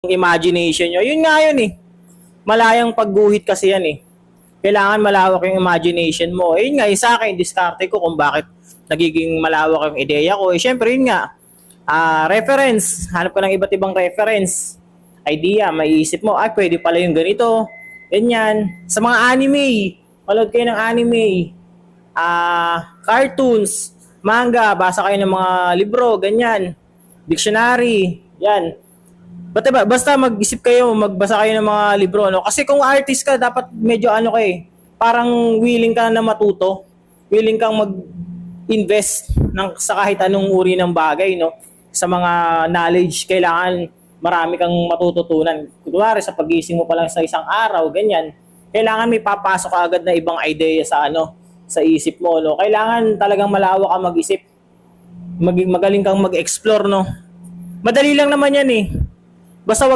imagination nyo. Yun nga yun eh. Malayang pagguhit kasi yan eh. Kailangan malawak yung imagination mo. Yun nga, sa akin, diskarte ko kung bakit nagiging malawak yung ideya ko. Syempre, yun nga, reference. Hanap ko ng iba't ibang reference. Idea, maiisip mo, pwede pala yung ganito. Ganyan. Sa mga anime, malood kayo ng anime. Cartoons, manga, basa kayo ng mga libro, ganyan. Dictionary, yan. Basta mag-isip kayo, magbasa kayo ng mga libro, no? Kasi kung artist ka, dapat medyo parang willing ka na matuto. Willing kang mag-invest sa kahit anong uri ng bagay, no? Sa mga knowledge, kailangan marami kang matututunan. Kunwari, sa pagising mo pa lang sa isang araw, ganyan. Kailangan may papasok ka agad na ibang idea sa isip mo, no? Kailangan talagang malawak ka mag-isip. Magaling kang mag-explore, no? Madali lang naman yan eh. Basta wag